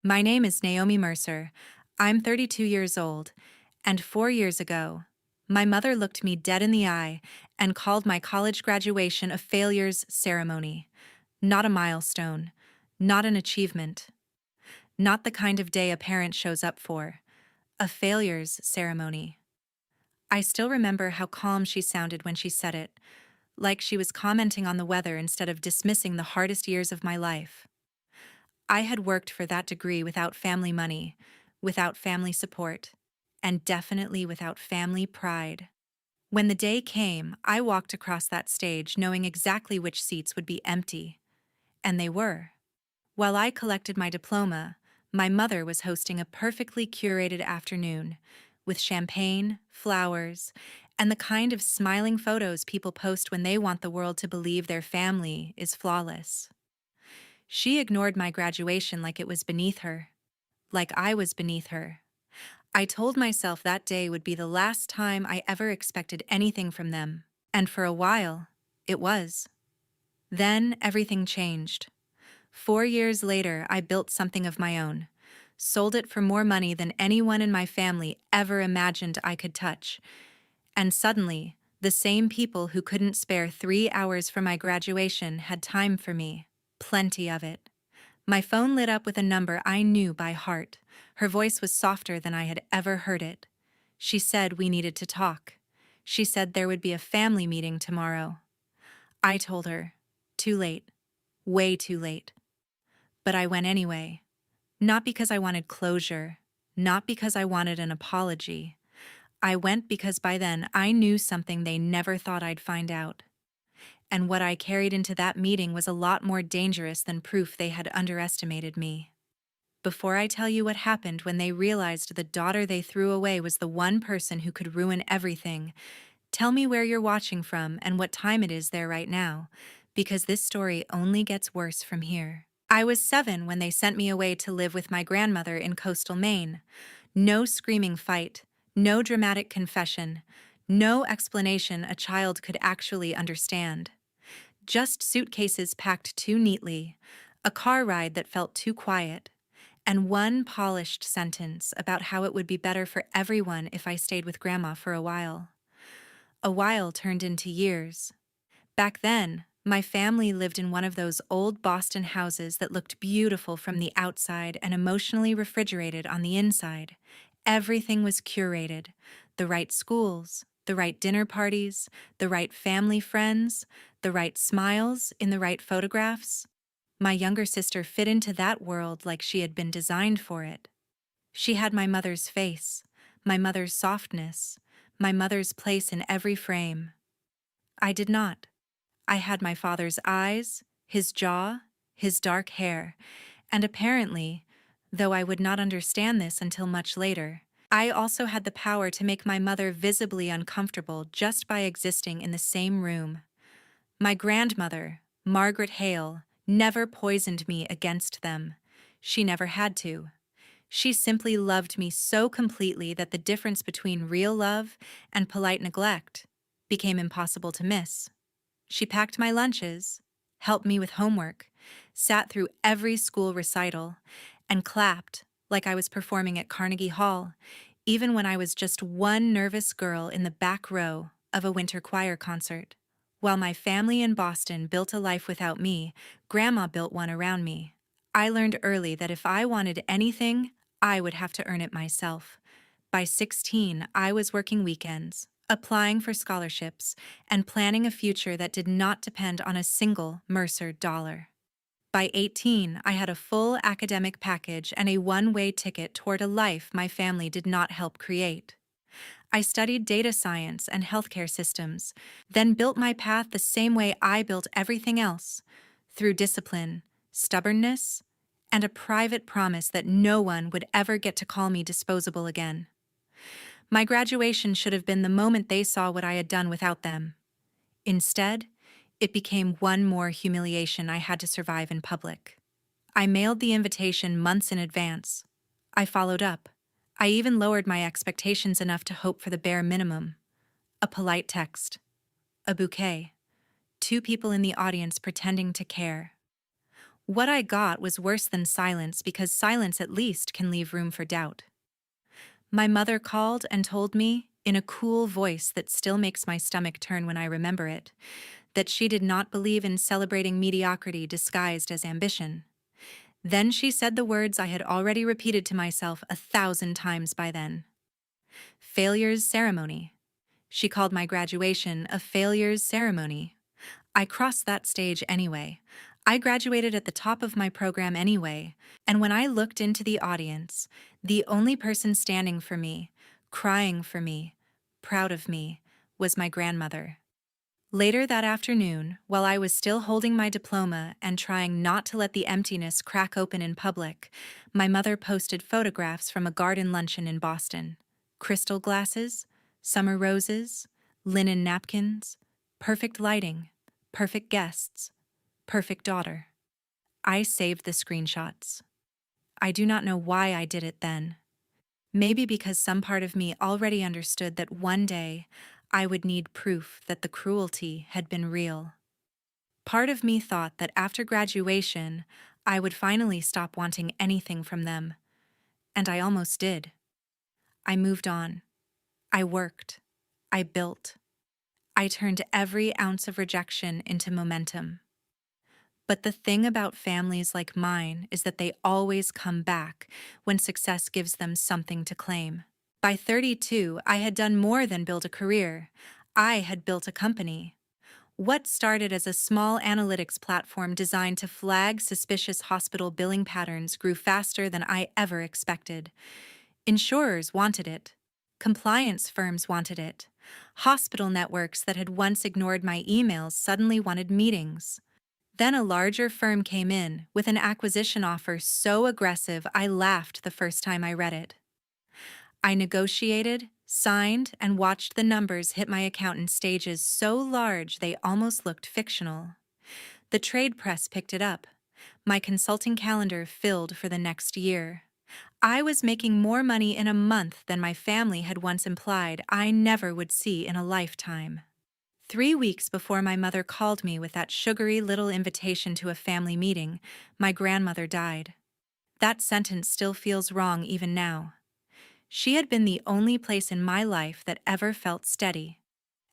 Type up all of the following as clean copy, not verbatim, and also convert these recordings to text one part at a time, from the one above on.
My name is Naomi Mercer. I'm 32 years old, and 4 years ago, my mother looked me dead in the eye and called my college graduation a failures ceremony. Not a milestone, not an achievement, not the kind of day a parent shows up for. A failures ceremony. I still remember how calm she sounded when she said it, like she was commenting on the weather instead of dismissing the hardest years of my life. I had worked for that degree without family money, without family support, and definitely without family pride. When the day came, I walked across that stage knowing exactly which seats would be empty. And they were. While I collected my diploma, my mother was hosting a perfectly curated afternoon with champagne, flowers, and the kind of smiling photos people post when they want the world to believe their family is flawless. She ignored my graduation like it was beneath her, like I was beneath her. I told myself that day would be the last time I ever expected anything from them, and for a while, it was. Then everything changed. 4 years later, I built something of my own, sold it for more money than anyone in my family ever imagined I could touch, and suddenly, the same people who couldn't spare 3 hours from my graduation had time for me. Plenty of it. My phone lit up with a number I knew by heart. Her voice was softer than I had ever heard it. She said we needed to talk. She said there would be a family meeting tomorrow. I told her, too late, way too late. But I went anyway. Not because I wanted closure, not because I wanted an apology. I went because by then I knew something they never thought I'd find out. And what I carried into that meeting was a lot more dangerous than proof they had underestimated me. Before I tell you what happened when they realized the daughter they threw away was the one person who could ruin everything, tell me where you're watching from and what time it is there right now, because this story only gets worse from here. I was 7 when they sent me away to live with my grandmother in coastal Maine. No screaming fight, no dramatic confession, no explanation a child could actually understand. Just suitcases packed too neatly, a car ride that felt too quiet, and one polished sentence about how it would be better for everyone if I stayed with Grandma for a while. A while turned into years. Back then, my family lived in one of those old Boston houses that looked beautiful from the outside and emotionally refrigerated on the inside. Everything was curated. The right schools, the right dinner parties, the right family friends, the right smiles in the right photographs. My younger sister fit into that world like she had been designed for it. She had my mother's face, my mother's softness, my mother's place in every frame. I did not. I had my father's eyes, his jaw, his dark hair, and apparently, though I would not understand this until much later, I also had the power to make my mother visibly uncomfortable just by existing in the same room. My grandmother, Margaret Hale, never poisoned me against them. She never had to. She simply loved me so completely that the difference between real love and polite neglect became impossible to miss. She packed my lunches, helped me with homework, sat through every school recital, and clapped like I was performing at Carnegie Hall, even when I was just one nervous girl in the back row of a winter choir concert. While my family in Boston built a life without me, Grandma built one around me. I learned early that if I wanted anything, I would have to earn it myself. By 16, I was working weekends, applying for scholarships, and planning a future that did not depend on a single Mercer dollar. By 18, I had a full academic package and a one-way ticket toward a life my family did not help create. I studied data science and healthcare systems, then built my path the same way I built everything else, through discipline, stubbornness, and a private promise that no one would ever get to call me disposable again. My graduation should have been the moment they saw what I had done without them. Instead, it became one more humiliation I had to survive in public. I mailed the invitation months in advance. I followed up. I even lowered my expectations enough to hope for the bare minimum. A polite text. A bouquet. 2 people in the audience pretending to care. What I got was worse than silence because silence at least can leave room for doubt. My mother called and told me, in a cool voice that still makes my stomach turn when I remember it, that she did not believe in celebrating mediocrity disguised as ambition. Then she said the words I had already repeated to myself 1,000 times by then. Failure's ceremony. She called my graduation a failure's ceremony. I crossed that stage anyway. I graduated at the top of my program anyway, and when I looked into the audience, the only person standing for me, crying for me, proud of me, was my grandmother. Later that afternoon, while I was still holding my diploma and trying not to let the emptiness crack open in public, my mother posted photographs from a garden luncheon in Boston. Crystal glasses, summer roses, linen napkins, perfect lighting, perfect guests, perfect daughter. I saved the screenshots. I do not know why I did it then. Maybe because some part of me already understood that one day I would need proof that the cruelty had been real. Part of me thought that after graduation, I would finally stop wanting anything from them. And I almost did. I moved on. I worked. I built. I turned every ounce of rejection into momentum. But the thing about families like mine is that they always come back when success gives them something to claim. By 32, I had done more than build a career. I had built a company. What started as a small analytics platform designed to flag suspicious hospital billing patterns grew faster than I ever expected. Insurers wanted it. Compliance firms wanted it. Hospital networks that had once ignored my emails suddenly wanted meetings. Then a larger firm came in with an acquisition offer so aggressive I laughed the first time I read it. I negotiated, signed, and watched the numbers hit my account in stages so large they almost looked fictional. The trade press picked it up. My consulting calendar filled for the next year. I was making more money in a month than my family had once implied I never would see in a lifetime. 3 weeks before my mother called me with that sugary little invitation to a family meeting, my grandmother died. That sentence still feels wrong even now. She had been the only place in my life that ever felt steady.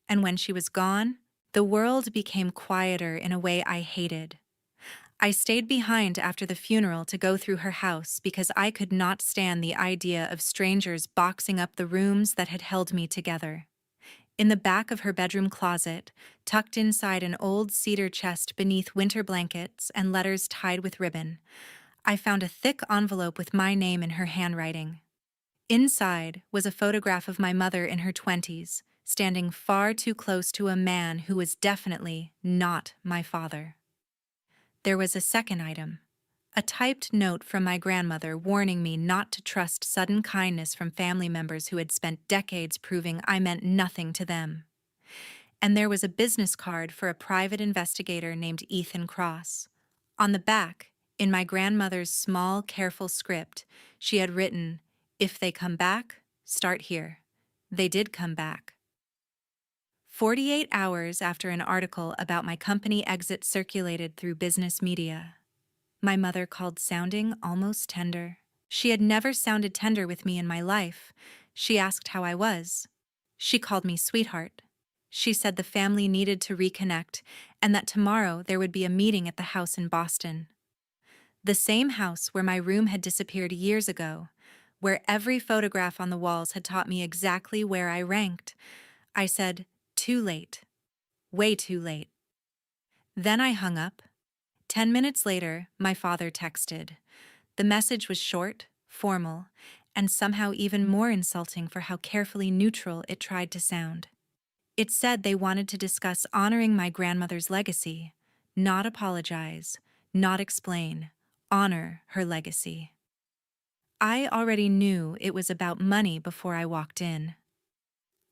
And when she was gone, the world became quieter in a way I hated. I stayed behind after the funeral to go through her house because I could not stand the idea of strangers boxing up the rooms that had held me together. In the back of her bedroom closet, tucked inside an old cedar chest beneath winter blankets and letters tied with ribbon, I found a thick envelope with my name in her handwriting. Inside was a photograph of my mother in her 20s, standing far too close to a man who was definitely not my father. There was a second item, a typed note from my grandmother warning me not to trust sudden kindness from family members who had spent decades proving I meant nothing to them. And there was a business card for a private investigator named Ethan Cross. On the back, in my grandmother's small, careful script, she had written, "If they come back, start here." They did come back. 48 hours after an article about my company exit circulated through business media, my mother called sounding almost tender. She had never sounded tender with me in my life. She asked how I was. She called me sweetheart. She said the family needed to reconnect and that tomorrow there would be a meeting at the house in Boston. The same house where my room had disappeared years ago, where every photograph on the walls had taught me exactly where I ranked. I said, too late. Way too late. Then I hung up. 10 minutes later, my father texted. The message was short, formal, and somehow even more insulting for how carefully neutral it tried to sound. It said they wanted to discuss honoring my grandmother's legacy, not apologize, not explain, honor her legacy. I already knew it was about money before I walked in.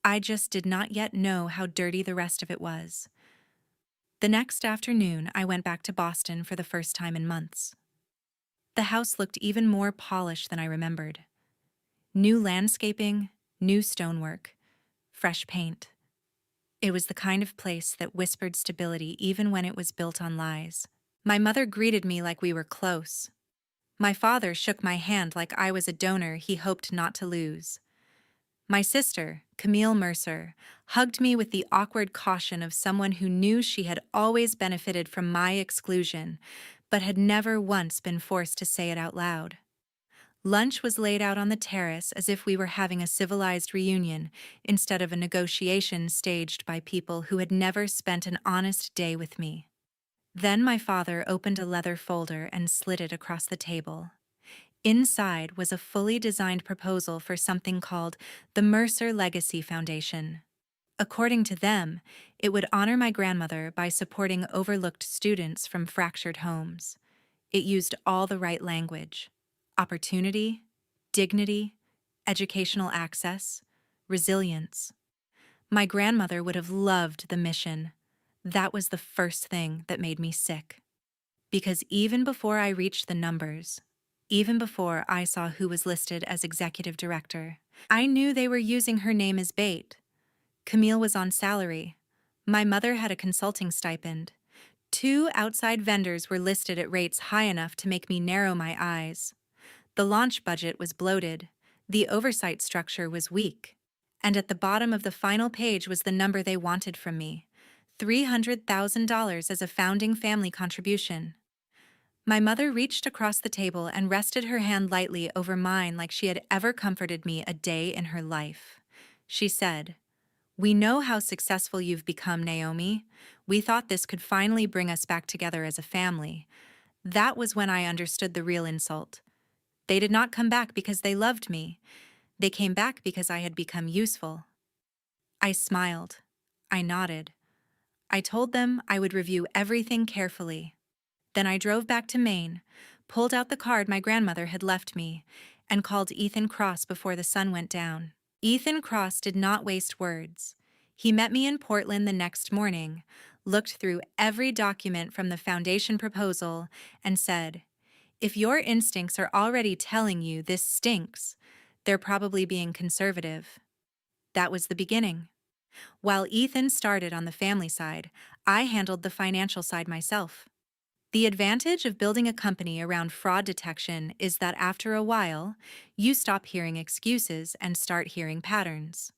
I just did not yet know how dirty the rest of it was. The next afternoon, I went back to Boston for the first time in months. The house looked even more polished than I remembered. New landscaping, new stonework, fresh paint. It was the kind of place that whispered stability even when it was built on lies. My mother greeted me like we were close. My father shook my hand like I was a donor he hoped not to lose. My sister, Camille Mercer, hugged me with the awkward caution of someone who knew she had always benefited from my exclusion, but had never once been forced to say it out loud. Lunch was laid out on the terrace as if we were having a civilized reunion instead of a negotiation staged by people who had never spent an honest day with me. Then my father opened a leather folder and slid it across the table. Inside was a fully designed proposal for something called the Mercer Legacy Foundation. According to them, it would honor my grandmother by supporting overlooked students from fractured homes. It used all the right language: opportunity, dignity, educational access, resilience. My grandmother would have loved the mission. That was the first thing that made me sick. Because even before I reached the numbers, even before I saw who was listed as executive director, I knew they were using her name as bait. Camille was on salary. My mother had a consulting stipend. Two outside vendors were listed at rates high enough to make me narrow my eyes. The launch budget was bloated. The oversight structure was weak. And at the bottom of the final page was the number they wanted from me: $300,000 as a founding family contribution. My mother reached across the table and rested her hand lightly over mine like she had ever comforted me a day in her life. She said, "We know how successful you've become, Naomi. We thought this could finally bring us back together as a family." That was when I understood the real insult. They did not come back because they loved me. They came back because I had become useful. I smiled. I nodded. I told them I would review everything carefully. Then I drove back to Maine, pulled out the card my grandmother had left me, and called Ethan Cross before the sun went down. Ethan Cross did not waste words. He met me in Portland the next morning, looked through every document from the foundation proposal, and said, "If your instincts are already telling you this stinks, they're probably being conservative." That was the beginning. While Ethan started on the family side, I handled the financial side myself. The advantage of building a company around fraud detection is that after a while, you stop hearing excuses and start hearing patterns.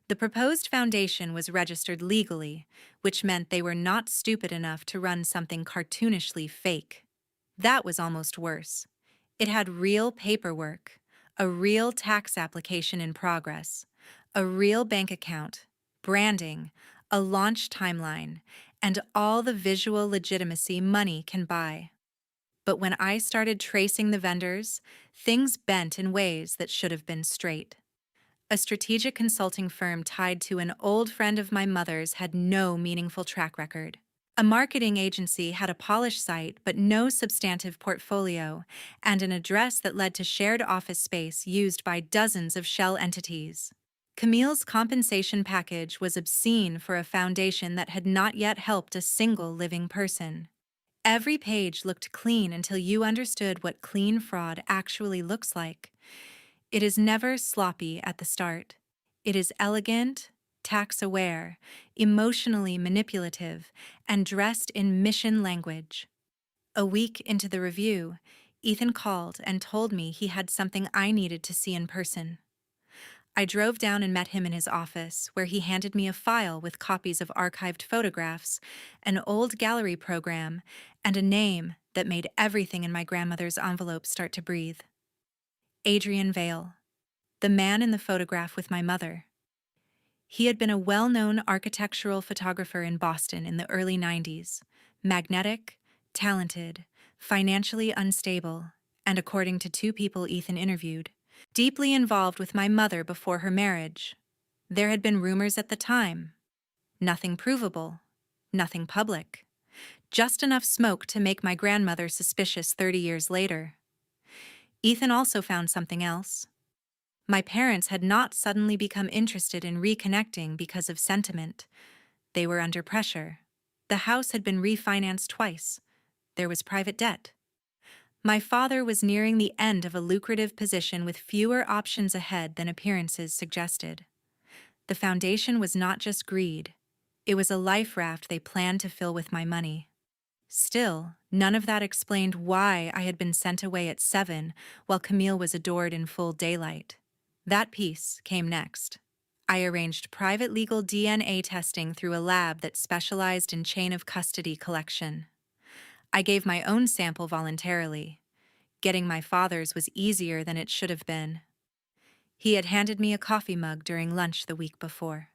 The proposed foundation was registered legally, which meant they were not stupid enough to run something cartoonishly fake. That was almost worse. It had real paperwork, a real tax application in progress, a real bank account, branding, a launch timeline, and all the visual legitimacy money can buy. But when I started tracing the vendors, things bent in ways that should have been straight. A strategic consulting firm tied to an old friend of my mother's had no meaningful track record. A marketing agency had a polished site but no substantive portfolio, and an address that led to shared office space used by dozens of shell entities. Camille's compensation package was obscene for a foundation that had not yet helped a single living person. Every page looked clean until you understood what clean fraud actually looks like. It is never sloppy at the start. It is elegant, tax-aware, emotionally manipulative, and dressed in mission language. A week into the review, Ethan called and told me he had something I needed to see in person. I drove down and met him in his office, where he handed me a file with copies of archived photographs, an old gallery program, and a name that made everything in my grandmother's envelope start to breathe. Adrian Vale, the man in the photograph with my mother. He had been a well-known architectural photographer in Boston in the early 90s, magnetic, talented, financially unstable, and according to two people Ethan interviewed, deeply involved with my mother before her marriage. There had been rumors at the time. Nothing provable, nothing public. Just enough smoke to make my grandmother suspicious 30 years later. Ethan also found something else. My parents had not suddenly become interested in reconnecting because of sentiment. They were under pressure. The house had been refinanced twice. There was private debt. My father was nearing the end of a lucrative position with fewer options ahead than appearances suggested. The foundation was not just greed. It was a life raft they planned to fill with my money. Still, None of that explained why I had been sent away at 7 while Camille was adored in full daylight. That piece came next. I arranged private legal DNA testing through a lab that specialized in chain of custody collection. I gave my own sample voluntarily. Getting my father's was easier than it should have been. He had handed me a coffee mug during lunch the week before.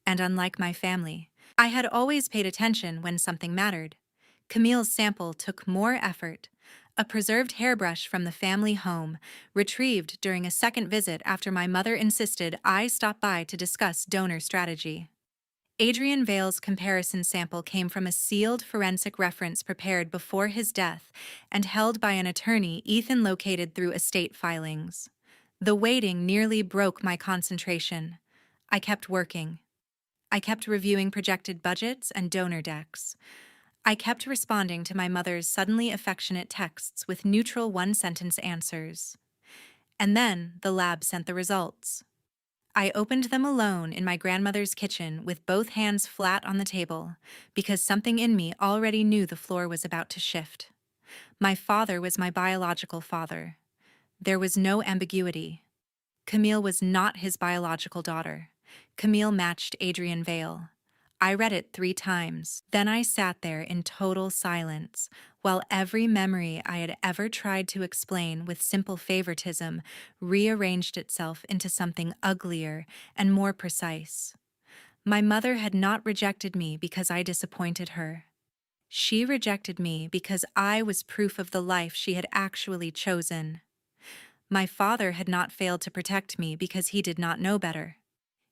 And unlike my family, I had always paid attention when something mattered. Camille's sample took more effort. A preserved hairbrush from the family home, retrieved during a second visit after my mother insisted I stop by to discuss donor strategy. Adrian Vale's comparison sample came from a sealed forensic reference prepared before his death and held by an attorney Ethan located through estate filings. The waiting nearly broke my concentration. I kept working. I kept reviewing projected budgets and donor decks. I kept responding to my mother's suddenly affectionate texts with neutral one-sentence answers. And then the lab sent the results. I opened them alone in my grandmother's kitchen with both hands flat on the table, because something in me already knew the floor was about to shift. My father was my biological father. There was no ambiguity. Camille was not his biological daughter. Camille matched Adrian Vale. I read it 3 times. Then I sat there in total silence, while every memory I had ever tried to explain with simple favoritism rearranged itself into something uglier and more precise. My mother had not rejected me because I disappointed her. She rejected me because I was proof of the life she had actually chosen. My father had not failed to protect me because he did not know better.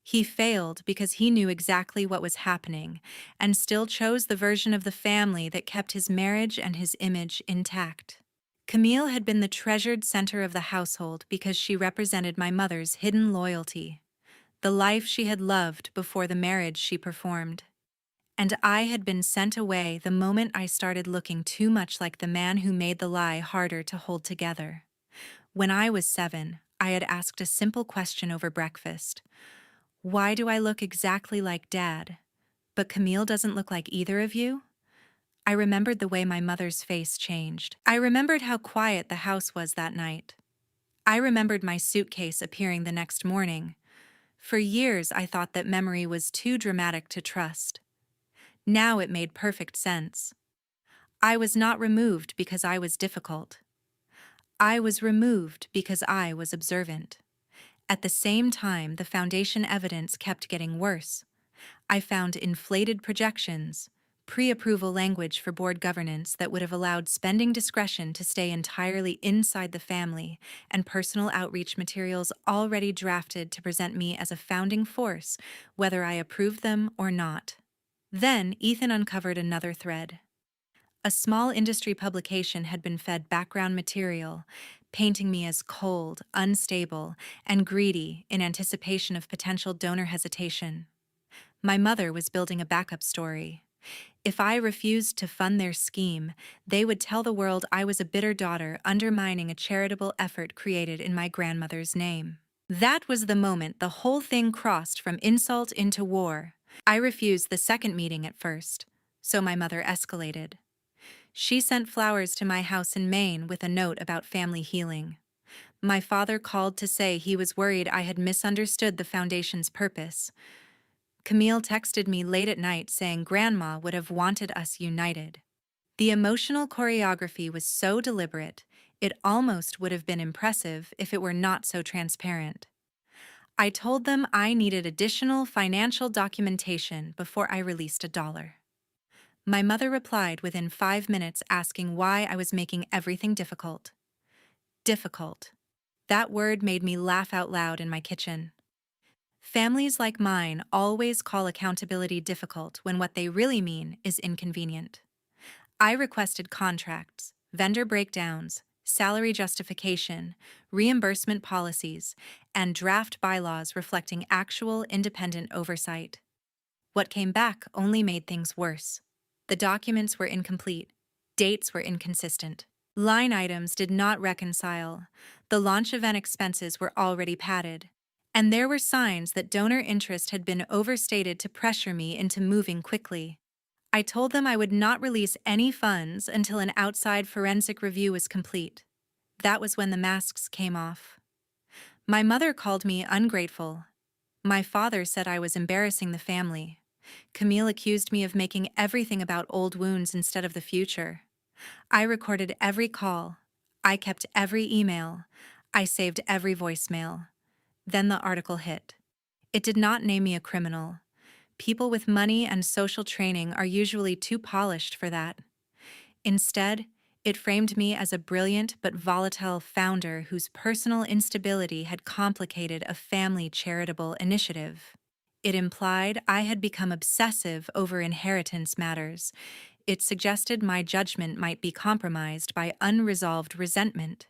He failed because he knew exactly what was happening and still chose the version of the family that kept his marriage and his image intact. Camille had been the treasured center of the household because she represented my mother's hidden loyalty, the life she had loved before the marriage she performed. And I had been sent away the moment I started looking too much like the man who made the lie harder to hold together. When I was 7, I had asked a simple question over breakfast. Why do I look exactly like Dad, but Camille doesn't look like either of you? I remembered the way my mother's face changed. I remembered how quiet the house was that night. I remembered my suitcase appearing the next morning. For years, I thought that memory was too dramatic to trust. Now it made perfect sense. I was not removed because I was difficult. I was removed because I was observant. At the same time, the foundation evidence kept getting worse. I found inflated projections, pre-approval language for board governance that would have allowed spending discretion to stay entirely inside the family, and personal outreach materials already drafted to present me as a founding force, whether I approved them or not. Then Ethan uncovered another thread. A small industry publication had been fed background material, painting me as cold, unstable, and greedy in anticipation of potential donor hesitation. My mother was building a backup story. If I refused to fund their scheme, they would tell the world I was a bitter daughter undermining a charitable effort created in my grandmother's name. That was the moment the whole thing crossed from insult into war. I refused the second meeting at first, so my mother escalated. She sent flowers to my house in Maine with a note about family healing. My father called to say he was worried I had misunderstood the foundation's purpose. Camille texted me late at night saying Grandma would have wanted us united. The emotional choreography was so deliberate, it almost would have been impressive if it were not so transparent. I told them I needed additional financial documentation before I released $1. My mother replied within 5 minutes asking why I was making everything difficult. Difficult. That word made me laugh out loud in my kitchen. Families like mine always call accountability difficult when what they really mean is inconvenient. I requested contracts, vendor breakdowns, salary justification, reimbursement policies, and draft bylaws reflecting actual independent oversight. What came back only made things worse. The documents were incomplete. Dates were inconsistent. Line items did not reconcile. The launch event expenses were already padded. And there were signs that donor interest had been overstated to pressure me into moving quickly. I told them I would not release any funds until an outside forensic review was complete. That was when the masks came off. My mother called me ungrateful. My father said I was embarrassing the family. Camille accused me of making everything about old wounds instead of the future. I recorded every call. I kept every email. I saved every voicemail. Then the article hit. It did not name me a criminal. People with money and social training are usually too polished for that. Instead, it framed me as a brilliant but volatile founder whose personal instability had complicated a family charitable initiative. It implied I had become obsessive over inheritance matters. It suggested my judgment might be compromised by unresolved resentment.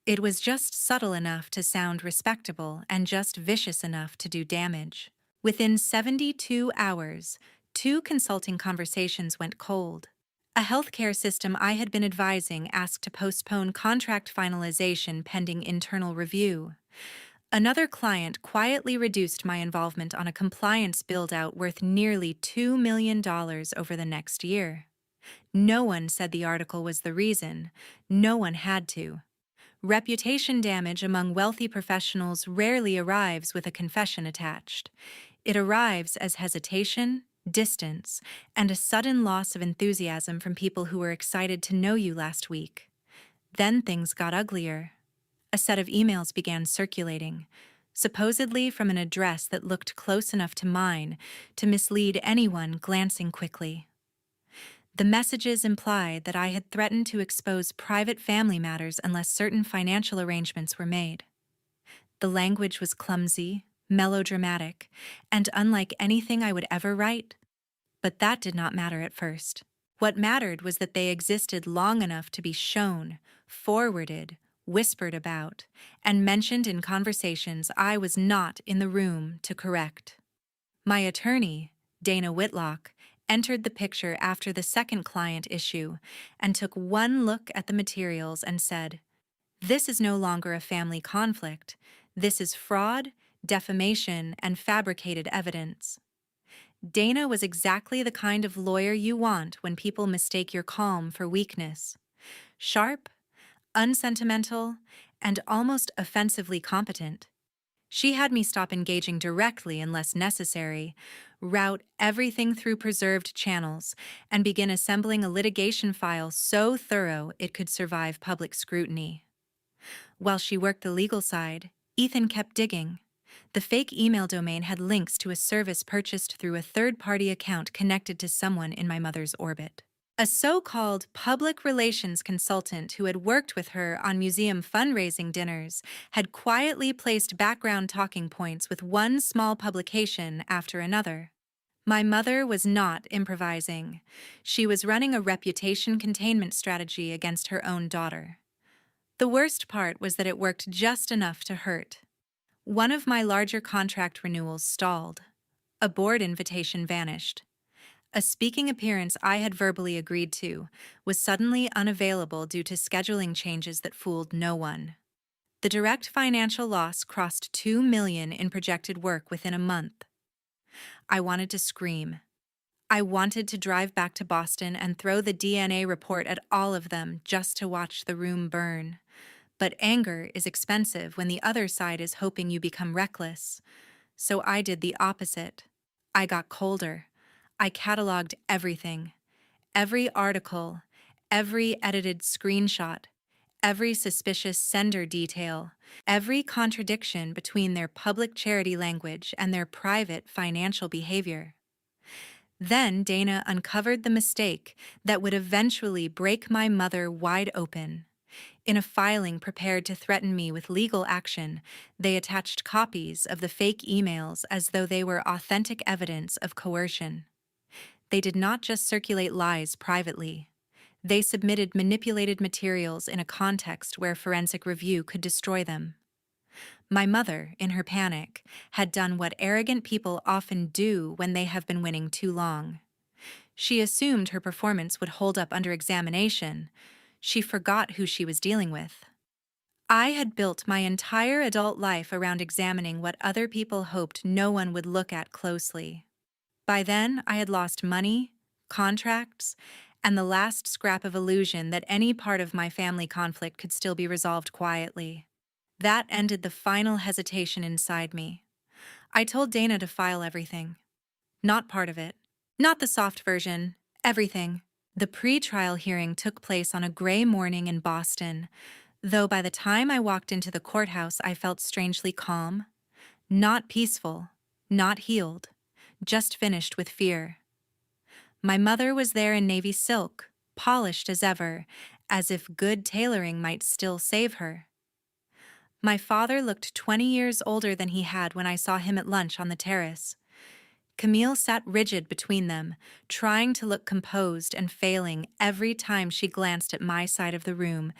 It was just subtle enough to sound respectable and just vicious enough to do damage. Within 72 hours, 2 consulting conversations went cold. A healthcare system I had been advising asked to postpone contract finalization pending internal review. Another client quietly reduced my involvement on a compliance build-out worth nearly $2 million over the next year. No one said the article was the reason. No one had to. Reputation damage among wealthy professionals rarely arrives with a confession attached. It arrives as hesitation, distance, and a sudden loss of enthusiasm from people who were excited to know you last week. Then things got uglier. A set of emails began circulating, supposedly from an address that looked close enough to mine to mislead anyone glancing quickly. The messages implied that I had threatened to expose private family matters unless certain financial arrangements were made. The language was clumsy, melodramatic, and unlike anything I would ever write. But that did not matter at first. What mattered was that they existed long enough to be shown, forwarded, whispered about, and mentioned in conversations I was not in the room to correct. My attorney, Dana Whitlock, entered the picture after the second client issue and took one look at the materials and said, "This is no longer a family conflict. This is fraud, defamation, and fabricated evidence." Dana was exactly the kind of lawyer you want when people mistake your calm for weakness. Sharp, unsentimental, and almost offensively competent. She had me stop engaging directly unless necessary, route everything through preserved channels, and begin assembling a litigation file so thorough it could survive public scrutiny. While she worked the legal side, Ethan kept digging. The fake email domain had links to a service purchased through a third-party account connected to someone in my mother's orbit. A so-called public relations consultant who had worked with her on museum fundraising dinners had quietly placed background talking points with one small publication after another. My mother was not improvising. She was running a reputation containment strategy against her own daughter. The worst part was that it worked just enough to hurt. One of my larger contract renewals stalled. A board invitation vanished. A speaking appearance I had verbally agreed to was suddenly unavailable due to scheduling changes that fooled no one. The direct financial loss crossed $2 million in projected work within a month. I wanted to scream. I wanted to drive back to Boston and throw the DNA report at all of them just to watch the room burn. But anger is expensive when the other side is hoping you become reckless. So I did the opposite. I got colder. I cataloged everything. Every article, every edited screenshot, every suspicious sender detail, every contradiction between their public charity language and their private financial behavior. Then Dana uncovered the mistake that would eventually break my mother wide open. In a filing prepared to threaten me with legal action, they attached copies of the fake emails as though they were authentic evidence of coercion. They did not just circulate lies privately. They submitted manipulated materials in a context where forensic review could destroy them. My mother, in her panic, had done what arrogant people often do when they have been winning too long. She assumed her performance would hold up under examination. She forgot who she was dealing with. I had built my entire adult life around examining what other people hoped no one would look at closely. By then, I had lost money, contracts, and the last scrap of illusion that any part of my family conflict could still be resolved quietly. That ended the final hesitation inside me. I told Dana to file everything. Not part of it. Not the soft version. Everything. The pre-trial hearing took place on a gray morning in Boston, though by the time I walked into the courthouse I felt strangely calm. Not peaceful. Not healed. Just finished with fear. My mother was there in navy silk, polished as ever, as if good tailoring might still save her. My father looked 20 years older than he had when I saw him at lunch on the terrace. Camille sat rigid between them, trying to look composed and failing every time she glanced at my side of the room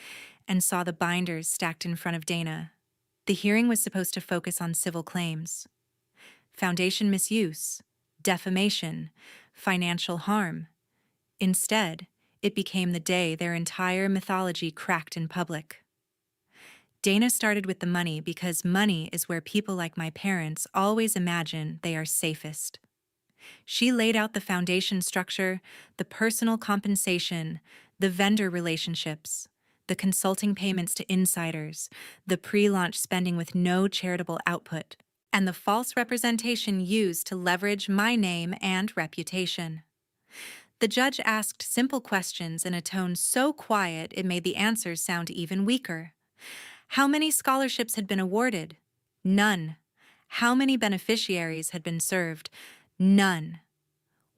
and saw the binders stacked in front of Dana. The hearing was supposed to focus on civil claims. Foundation misuse, defamation, financial harm. Instead, it became the day their entire mythology cracked in public. Dana started with the money because money is where people like my parents always imagine they are safest. She laid out the foundation structure, the personal compensation, the vendor relationships, the consulting payments to insiders, the pre-launch spending with no charitable output, and the false representation used to leverage my name and reputation. The judge asked simple questions in a tone so quiet it made the answers sound even weaker. How many scholarships had been awarded? None. How many beneficiaries had been served? None.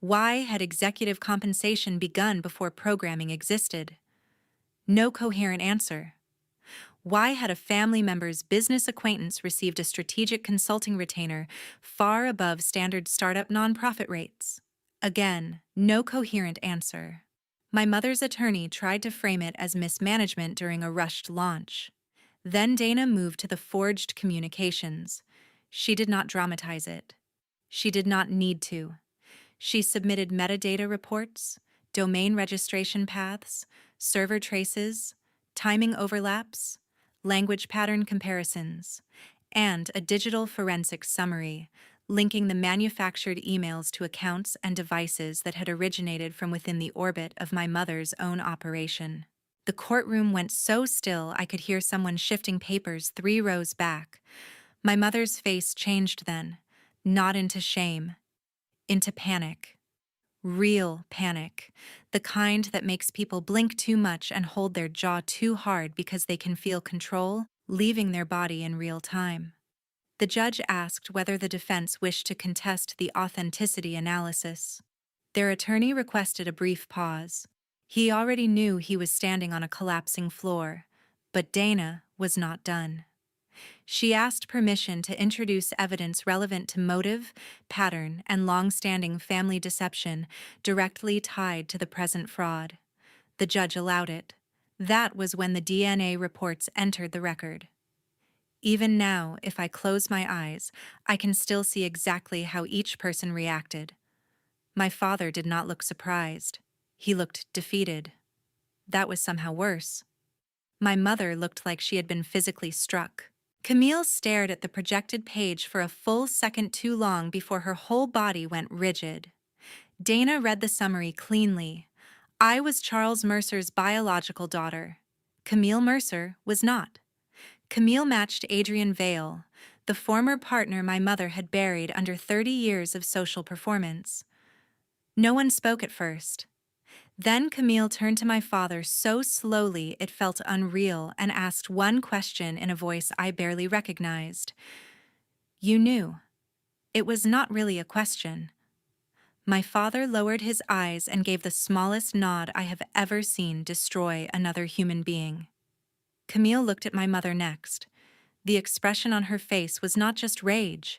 Why had executive compensation begun before programming existed? No coherent answer. Why had a family member's business acquaintance received a strategic consulting retainer far above standard startup nonprofit rates? Again, no coherent answer. My mother's attorney tried to frame it as mismanagement during a rushed launch. Then Dana moved to the forged communications. She did not dramatize it. She did not need to. She submitted metadata reports, domain registration paths, server traces, timing overlaps, language pattern comparisons, and a digital forensics summary, linking the manufactured emails to accounts and devices that had originated from within the orbit of my mother's own operation. The courtroom went so still I could hear someone shifting papers 3 rows back. My mother's face changed then, not into shame, into panic. Real panic, the kind that makes people blink too much and hold their jaw too hard because they can feel control leaving their body in real time. The judge asked whether the defense wished to contest the authenticity analysis. Their attorney requested a brief pause. He already knew he was standing on a collapsing floor, but Dana was not done. She asked permission to introduce evidence relevant to motive, pattern, and long-standing family deception directly tied to the present fraud. The judge allowed it. That was when the DNA reports entered the record. Even now, if I close my eyes, I can still see exactly how each person reacted. My father did not look surprised. He looked defeated. That was somehow worse. My mother looked like she had been physically struck. Camille stared at the projected page for a full second too long before her whole body went rigid. Dana read the summary cleanly. I was Charles Mercer's biological daughter. Camille Mercer was not. Camille matched Adrian Vale, the former partner my mother had buried under 30 years of social performance. No one spoke at first. Then Camille turned to my father so slowly it felt unreal and asked one question in a voice I barely recognized. You knew. It was not really a question. My father lowered his eyes and gave the smallest nod I have ever seen destroy another human being. Camille looked at my mother next. The expression on her face was not just rage.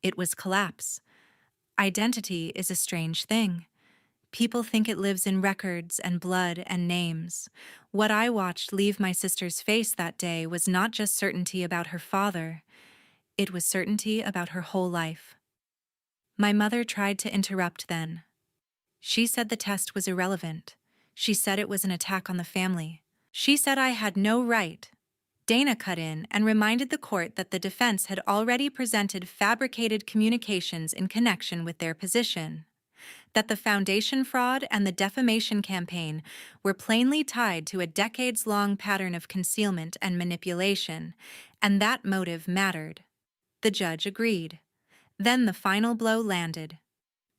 It was collapse. Identity is a strange thing. People think it lives in records and blood and names. What I watched leave my sister's face that day was not just certainty about her father. It was certainty about her whole life. My mother tried to interrupt then. She said the test was irrelevant. She said it was an attack on the family. She said I had no right. Dana cut in and reminded the court that the defense had already presented fabricated communications in connection with their position. that the foundation fraud and the defamation campaign were plainly tied to a decades-long pattern of concealment and manipulation, and that motive mattered. The judge agreed. Then the final blow landed.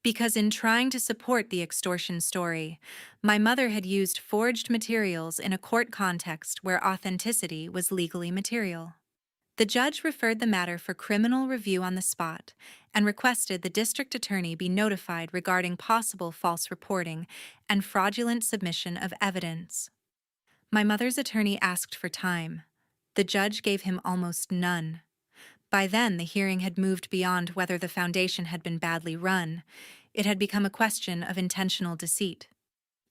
Because in trying to support the extortion story, my mother had used forged materials in a court context where authenticity was legally material. The judge referred the matter for criminal review on the spot and requested the district attorney be notified regarding possible false reporting and fraudulent submission of evidence. My mother's attorney asked for time. The judge gave him almost none. By then, the hearing had moved beyond whether the foundation had been badly run. It had become a question of intentional deceit.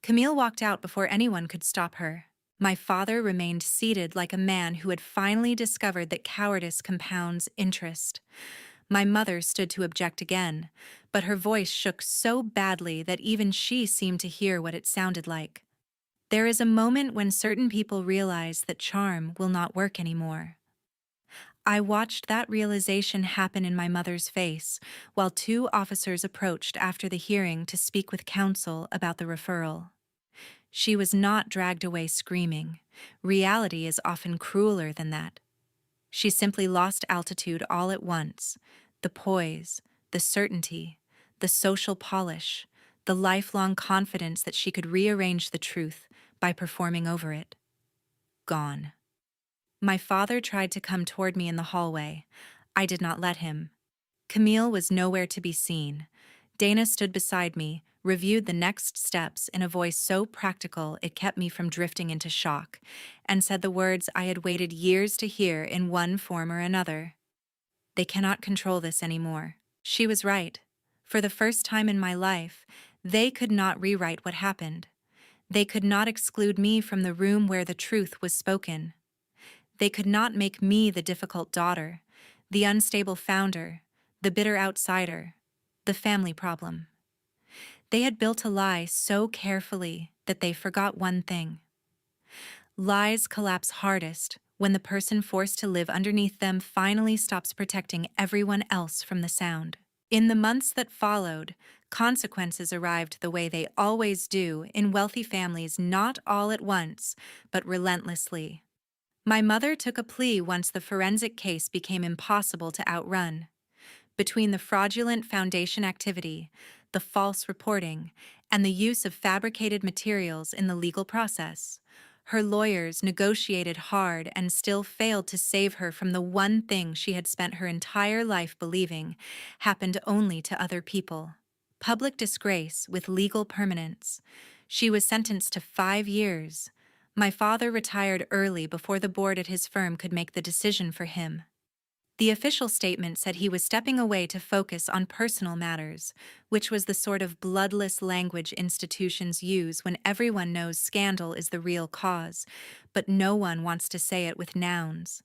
Camille walked out before anyone could stop her. My father remained seated like a man who had finally discovered that cowardice compounds interest. My mother stood to object again, but her voice shook so badly that even she seemed to hear what it sounded like. There is a moment when certain people realize that charm will not work anymore. I watched that realization happen in my mother's face while two officers approached after the hearing to speak with counsel about the referral. She was not dragged away screaming. Reality is often crueler than that. She simply lost altitude all at once. The poise, the certainty, the social polish, the lifelong confidence that she could rearrange the truth by performing over it. Gone. My father tried to come toward me in the hallway. I did not let him. Camille was nowhere to be seen. Dana stood beside me, reviewed the next steps in a voice so practical it kept me from drifting into shock, and said the words I had waited years to hear in one form or another. They cannot control this anymore. She was right. For the first time in my life, they could not rewrite what happened. They could not exclude me from the room where the truth was spoken. They could not make me the difficult daughter, the unstable founder, the bitter outsider, the family problem. They had built a lie so carefully that they forgot one thing. Lies collapse hardest when the person forced to live underneath them finally stops protecting everyone else from the sound. In the months that followed, consequences arrived the way they always do in wealthy families, not all at once, but relentlessly. My mother took a plea once the forensic case became impossible to outrun. Between the fraudulent foundation activity, the false reporting, and the use of fabricated materials in the legal process, her lawyers negotiated hard and still failed to save her from the one thing she had spent her entire life believing happened only to other people. Public disgrace with legal permanence. She was sentenced to 5 years. My father retired early before the board at his firm could make the decision for him. The official statement said he was stepping away to focus on personal matters, which was the sort of bloodless language institutions use when everyone knows scandal is the real cause, but no one wants to say it with nouns.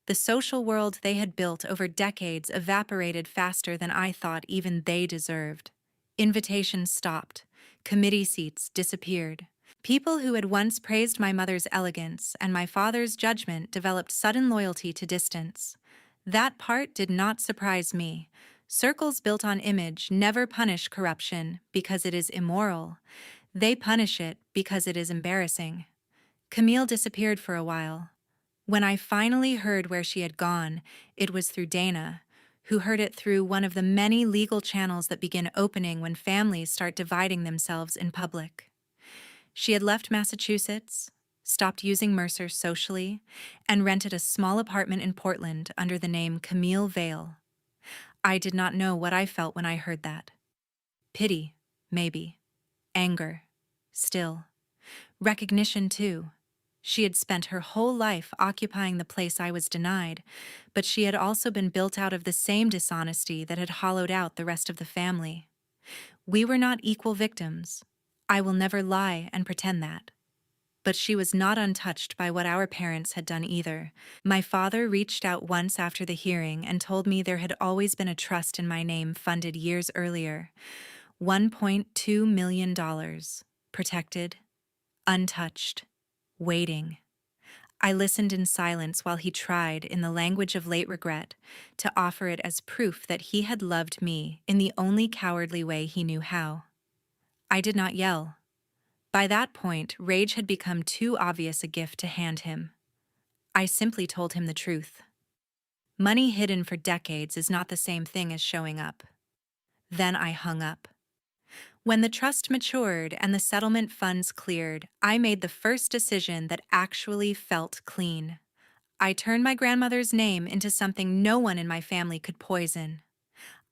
The social world they had built over decades evaporated faster than I thought even they deserved. Invitations stopped. Committee seats disappeared. People who had once praised my mother's elegance and my father's judgment developed sudden loyalty to distance. That part did not surprise me. Circles built on image never punish corruption because it is immoral. They punish it because it is embarrassing. Camille disappeared for a while. When I finally heard where she had gone, it was through Dana, who heard it through one of the many legal channels that begin opening when families start dividing themselves in public. She had left Massachusetts, stopped using Mercer socially, and rented a small apartment in Portland under the name Camille Vale. I did not know what I felt when I heard that. Pity, maybe. Anger. Still. Recognition, too. She had spent her whole life occupying the place I was denied, but she had also been built out of the same dishonesty that had hollowed out the rest of the family. We were not equal victims. I will never lie and pretend that. But she was not untouched by what our parents had done either. My father reached out once after the hearing and told me there had always been a trust in my name funded years earlier. $1.2 million. Protected. Untouched. Waiting. I listened in silence while he tried, in the language of late regret, to offer it as proof that he had loved me in the only cowardly way he knew how. I did not yell. By that point, rage had become too obvious a gift to hand him. I simply told him the truth. Money hidden for decades is not the same thing as showing up. Then I hung up. When the trust matured and the settlement funds cleared, I made the first decision that actually felt clean. I turned my grandmother's name into something no one in my family could poison.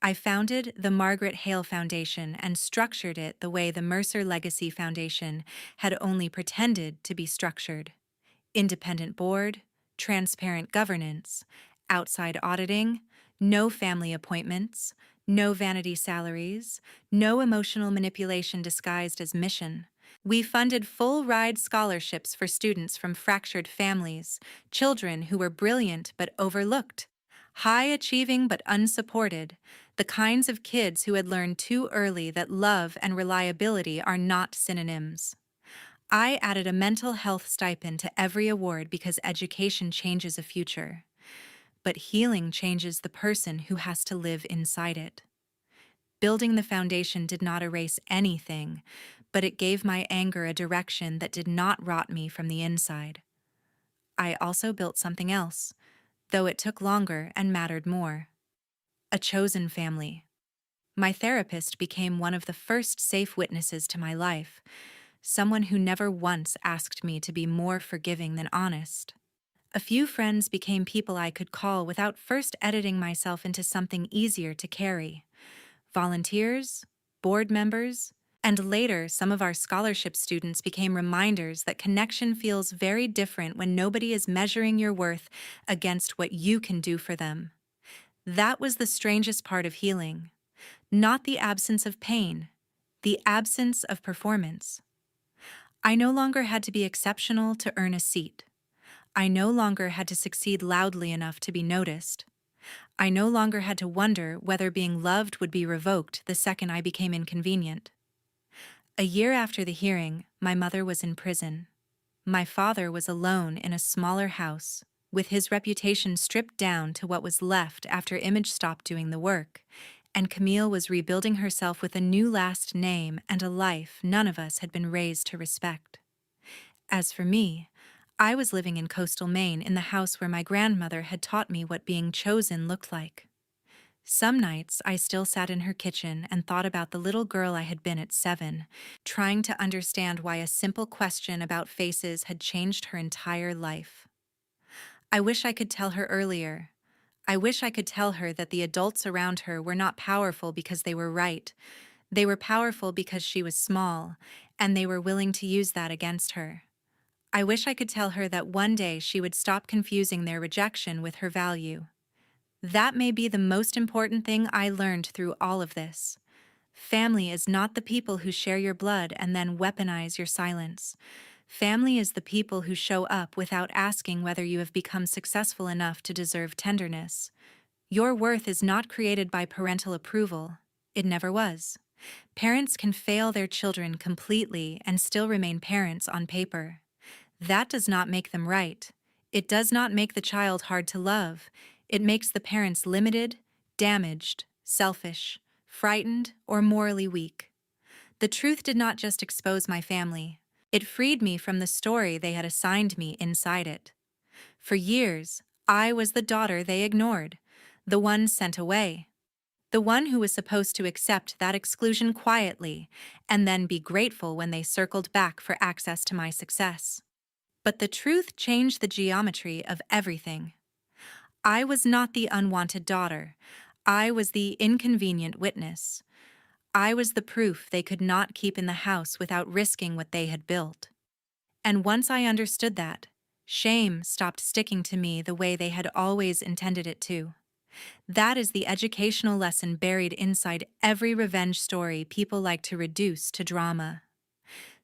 I founded the Margaret Hale Foundation and structured it the way the Mercer Legacy Foundation had only pretended to be structured. Independent board, transparent governance, outside auditing, no family appointments, no vanity salaries, no emotional manipulation disguised as mission. We funded full-ride scholarships for students from fractured families, children who were brilliant but overlooked, high-achieving but unsupported, the kinds of kids who had learned too early that love and reliability are not synonyms. I added a mental health stipend to every award because education changes a future, but healing changes the person who has to live inside it. Building the foundation did not erase anything, but it gave my anger a direction that did not rot me from the inside. I also built something else, though it took longer and mattered more. A chosen family. My therapist became one of the first safe witnesses to my life, someone who never once asked me to be more forgiving than honest. A few friends became people I could call without first editing myself into something easier to carry. Volunteers, board members, and later some of our scholarship students became reminders that connection feels very different when nobody is measuring your worth against what you can do for them. That was the strangest part of healing. Not the absence of pain, the absence of performance. I no longer had to be exceptional to earn a seat. I no longer had to succeed loudly enough to be noticed. I no longer had to wonder whether being loved would be revoked the second I became inconvenient. A year after the hearing, my mother was in prison. My father was alone in a smaller house, with his reputation stripped down to what was left after Image stopped doing the work, and Camille was rebuilding herself with a new last name and a life none of us had been raised to respect. As for me, I was living in coastal Maine in the house where my grandmother had taught me what being chosen looked like. Some nights I still sat in her kitchen and thought about the little girl I had been at 7, trying to understand why a simple question about faces had changed her entire life. I wish I could tell her earlier. I wish I could tell her that the adults around her were not powerful because they were right. They were powerful because she was small, and they were willing to use that against her. I wish I could tell her that one day she would stop confusing their rejection with her value. That may be the most important thing I learned through all of this. Family is not the people who share your blood and then weaponize your silence. Family is the people who show up without asking whether you have become successful enough to deserve tenderness. Your worth is not created by parental approval. It never was. Parents can fail their children completely and still remain parents on paper. That does not make them right. It does not make the child hard to love. It makes the parents limited, damaged, selfish, frightened, or morally weak. The truth did not just expose my family. It freed me from the story they had assigned me inside it. For years, I was the daughter they ignored, the one sent away, the one who was supposed to accept that exclusion quietly and then be grateful when they circled back for access to my success. But the truth changed the geometry of everything. I was not the unwanted daughter. I was the inconvenient witness. I was the proof they could not keep in the house without risking what they had built. And once I understood that, shame stopped sticking to me the way they had always intended it to. That is the educational lesson buried inside every revenge story people like to reduce to drama.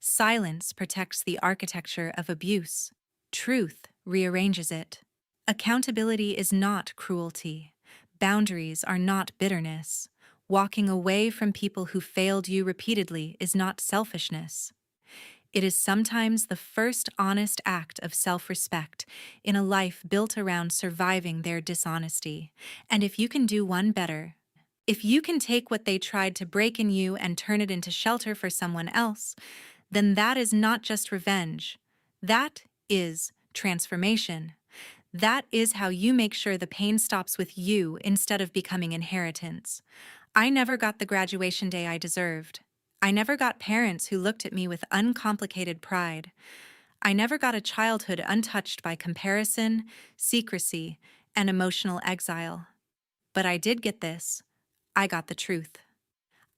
Silence protects the architecture of abuse. Truth rearranges it. Accountability is not cruelty. Boundaries are not bitterness. Walking away from people who failed you repeatedly is not selfishness. It is sometimes the first honest act of self-respect in a life built around surviving their dishonesty. And if you can do one better, If you can take what they tried to break in you and turn it into shelter for someone else, then that is not just revenge. That is transformation. That is how you make sure the pain stops with you instead of becoming inheritance. I never got the graduation day I deserved. I never got parents who looked at me with uncomplicated pride. I never got a childhood untouched by comparison, secrecy, and emotional exile. But I did get this. I got the truth.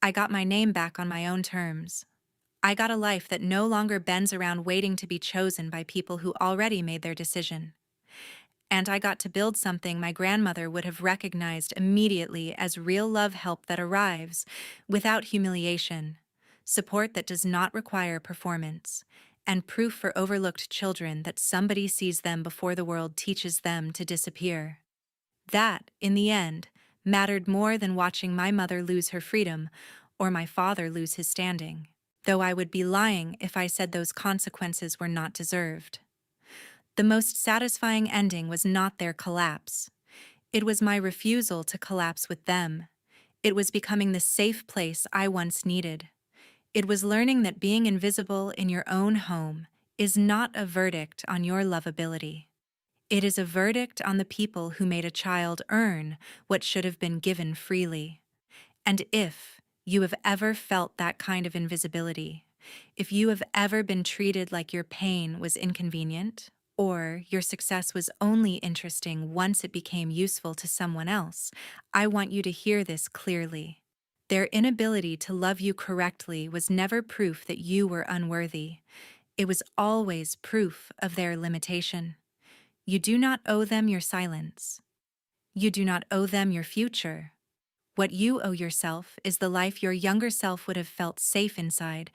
I got my name back on my own terms. I got a life that no longer bends around waiting to be chosen by people who already made their decision. And I got to build something my grandmother would have recognized immediately as real love help that arrives without humiliation, support that does not require performance, and proof for overlooked children that somebody sees them before the world teaches them to disappear. That, in the end, mattered more than watching my mother lose her freedom or my father lose his standing, though I would be lying if I said those consequences were not deserved. The most satisfying ending was not their collapse. It was my refusal to collapse with them. It was becoming the safe place I once needed. It was learning that being invisible in your own home is not a verdict on your lovability. It is a verdict on the people who made a child earn what should have been given freely. And if you have ever felt that kind of invisibility, if you have ever been treated like your pain was inconvenient, or your success was only interesting once it became useful to someone else, I want you to hear this clearly. Their inability to love you correctly was never proof that you were unworthy. It was always proof of their limitation. You do not owe them your silence. You do not owe them your future. What you owe yourself is the life your younger self would have felt safe inside,